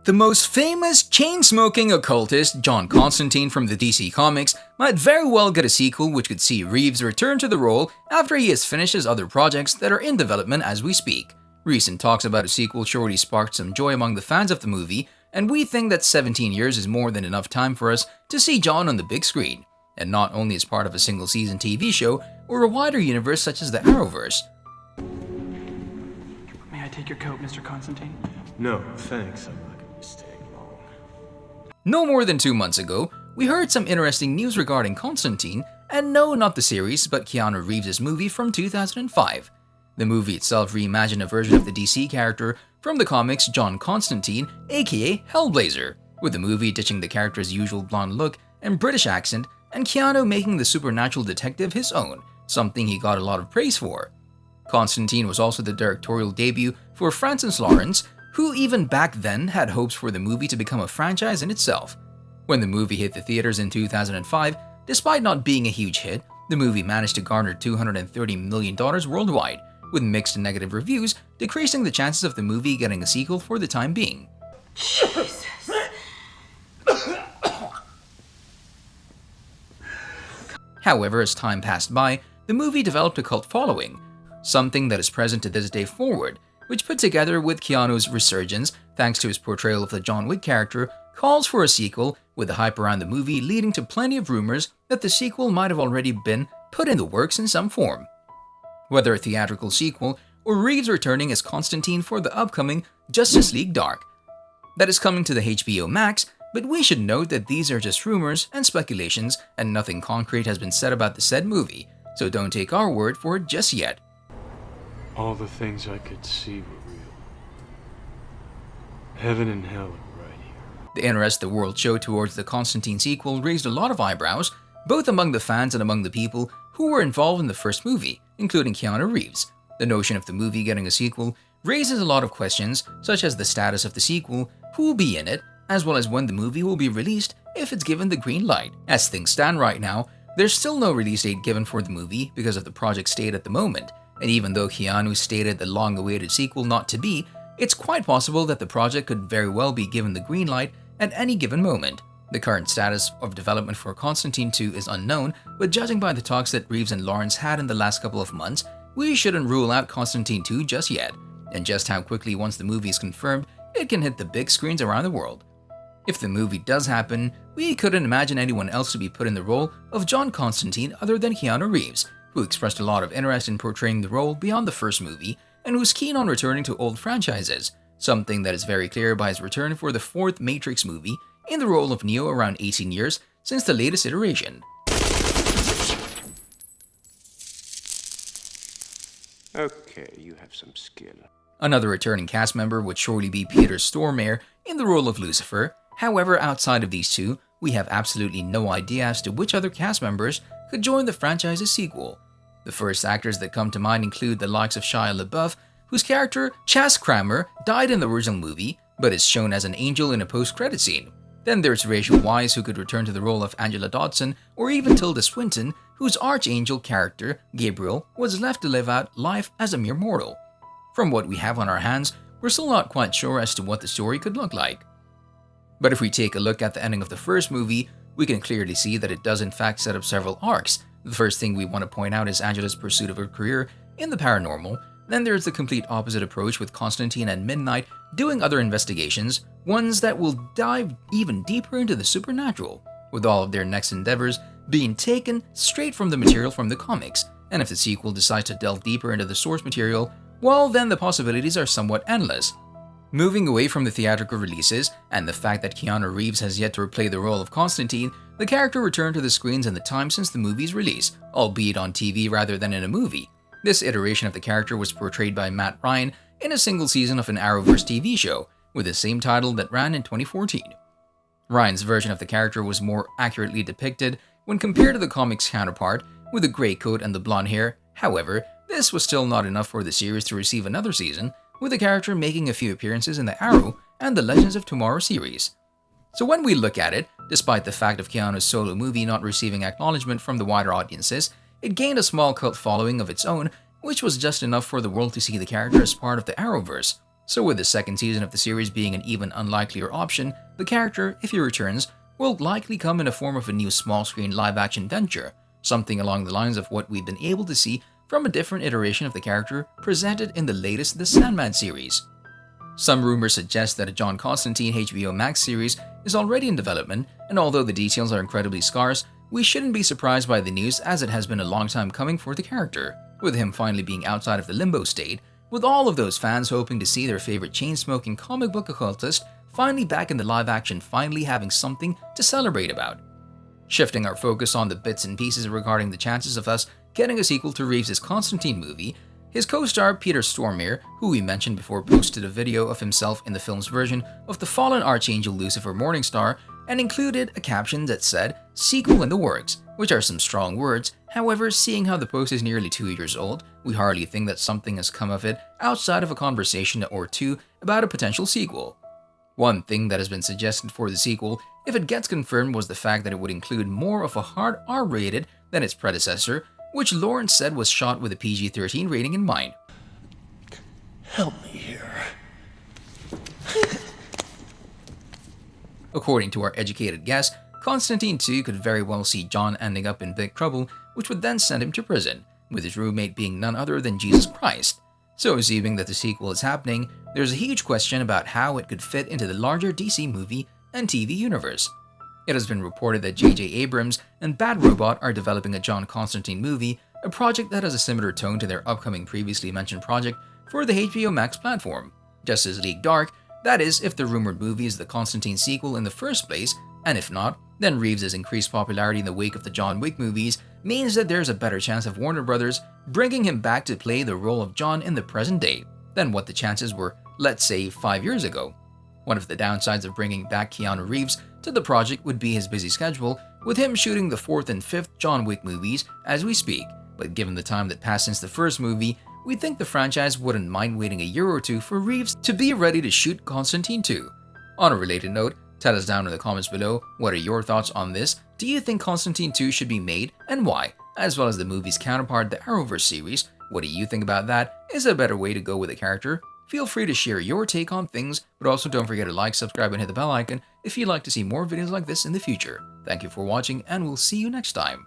The most famous chain-smoking occultist, John Constantine from the DC Comics, might very well get a sequel which could see Reeves return to the role after he has finished his other projects that are in development as we speak. Recent talks about a sequel surely sparked some joy among the fans of the movie, and we think that 17 years is more than enough time for us to see John on the big screen, and not only as part of a single-season TV show or a wider universe such as the Arrowverse. May I take your coat, Mr. Constantine? No, thanks. I'm not going to be staying long. No more than 2 months ago, we heard some interesting news regarding Constantine, and no, not the series, but Keanu Reeves' movie from 2005. The movie itself reimagined a version of the DC character from the comics John Constantine, aka Hellblazer, with the movie ditching the character's usual blonde look and British accent, and Keanu making the supernatural detective his own, something he got a lot of praise for. Constantine was also the directorial debut for Francis Lawrence, who even back then had hopes for the movie to become a franchise in itself. When the movie hit the theaters in 2005, despite not being a huge hit, the movie managed to garner $230 million worldwide, with mixed and negative reviews, decreasing the chances of the movie getting a sequel for the time being. Jesus. However, as time passed by, the movie developed a cult following, something that is present to this day forward, which put together with Keanu's resurgence thanks to his portrayal of the John Wick character, calls for a sequel, with the hype around the movie leading to plenty of rumors that the sequel might have already been put in the works in some form. Whether a theatrical sequel or Reeves returning as Constantine for the upcoming Justice League Dark. That is coming to the HBO Max, but we should note that these are just rumors and speculations and nothing concrete has been said about the said movie, so don't take our word for it just yet. All the things I could see were real. Heaven and hell are right here. The interest the world showed towards the Constantine sequel raised a lot of eyebrows, both among the fans and among the people who were involved in the first movie, including Keanu Reeves. The notion of the movie getting a sequel raises a lot of questions, such as the status of the sequel, who will be in it, as well as when the movie will be released if it's given the green light. As things stand right now, there's still no release date given for the movie because of the project state at the moment, and even though Keanu stated the long-awaited sequel not to be, it's quite possible that the project could very well be given the green light at any given moment. The current status of development for Constantine 2 is unknown, but judging by the talks that Reeves and Lawrence had in the last couple of months, we shouldn't rule out Constantine 2 just yet, and just how quickly once the movie is confirmed, it can hit the big screens around the world. If the movie does happen, we couldn't imagine anyone else to be put in the role of John Constantine other than Keanu Reeves, who expressed a lot of interest in portraying the role beyond the first movie and who's keen on returning to old franchises, something that is very clear by his return for the fourth Matrix movie in the role of Neo around 18 years since the latest iteration. Okay, you have some skill. Another returning cast member would surely be Peter Stormare in the role of Lucifer. However, outside of these two, we have absolutely no idea as to which other cast members could join the franchise's sequel. The first actors that come to mind include the likes of Shia LaBeouf, whose character, Chas Kramer, died in the original movie, but is shown as an angel in a post-credit scene. Then there's Rachel Weisz, who could return to the role of Angela Dodson, or even Tilda Swinton, whose archangel character, Gabriel, was left to live out life as a mere mortal. From what we have on our hands, we're still not quite sure as to what the story could look like. But if we take a look at the ending of the first movie, we can clearly see that it does in fact set up several arcs. The first thing we want to point out is Angela's pursuit of her career in the paranormal. Then there's the complete opposite approach with Constantine and Midnight doing other investigations, ones that will dive even deeper into the supernatural, with all of their next endeavors being taken straight from the material from the comics. And if the sequel decides to delve deeper into the source material, well, then the possibilities are somewhat endless. Moving away from the theatrical releases and the fact that Keanu Reeves has yet to replay the role of Constantine, the character returned to the screens in the time since the movie's release, albeit on TV rather than in a movie. This iteration of the character was portrayed by Matt Ryan in a single season of an Arrowverse TV show with the same title that ran in 2014. Ryan's version of the character was more accurately depicted when compared to the comics counterpart with the grey coat and the blonde hair. However, this was still not enough for the series to receive another season, with the character making a few appearances in the Arrow and the Legends of Tomorrow series. So when we look at it, despite the fact of Keanu's solo movie not receiving acknowledgement from the wider audiences, it gained a small cult following of its own, which was just enough for the world to see the character as part of the Arrowverse. So with the second season of the series being an even unlikelier option, the character, if he returns, will likely come in the form of a new small-screen live-action venture, something along the lines of what we've been able to see from a different iteration of the character presented in the latest The Sandman series. Some rumors suggest that a John Constantine HBO Max series is already in development, and although the details are incredibly scarce, we shouldn't be surprised by the news, as it has been a long time coming for the character, with him finally being outside of the limbo state, with all of those fans hoping to see their favorite chain-smoking comic book occultist finally back in the live action, finally having something to celebrate about. Shifting our focus on the bits and pieces regarding the chances of us getting a sequel to Reeves' Constantine movie, his co-star Peter Stormare, who we mentioned before, posted a video of himself in the film's version of the fallen archangel Lucifer Morningstar and included a caption that said, "Sequel in the works," which are some strong words. However, seeing how the post is nearly 2 years old, we hardly think that something has come of it outside of a conversation or two about a potential sequel. One thing that has been suggested for the sequel, if it gets confirmed, was the fact that it would include more of a hard R-rated than its predecessor, which Lawrence said was shot with a PG-13 rating in mind. Help me here. According to our educated guess, Constantine 2 could very well see John ending up in big trouble, which would then send him to prison, with his roommate being none other than Jesus Christ. So assuming that the sequel is happening, there's a huge question about how it could fit into the larger DC movie and TV universe. It has been reported that J.J. Abrams and Bad Robot are developing a John Constantine movie, a project that has a similar tone to their upcoming previously mentioned project for the HBO Max platform, Justice League Dark. That is, if the rumored movie is the Constantine sequel in the first place, and if not, then Reeves' increased popularity in the wake of the John Wick movies means that there's a better chance of Warner Brothers bringing him back to play the role of John in the present day than what the chances were, let's say, 5 years ago. One of the downsides of bringing back Keanu Reeves to the project would be his busy schedule, with him shooting the 4th and 5th John Wick movies as we speak, but given the time that passed since the first movie, we think the franchise wouldn't mind waiting a year or two for Reeves to be ready to shoot Constantine 2. On a related note, tell us down in the comments below, what are your thoughts on this? Do you think Constantine 2 should be made, and why? As well as the movie's counterpart, the Arrowverse series, what do you think about that? Is there a better way to go with the character? Feel free to share your take on things, but also don't forget to like, subscribe, and hit the bell icon if you'd like to see more videos like this in the future. Thank you for watching, and we'll see you next time.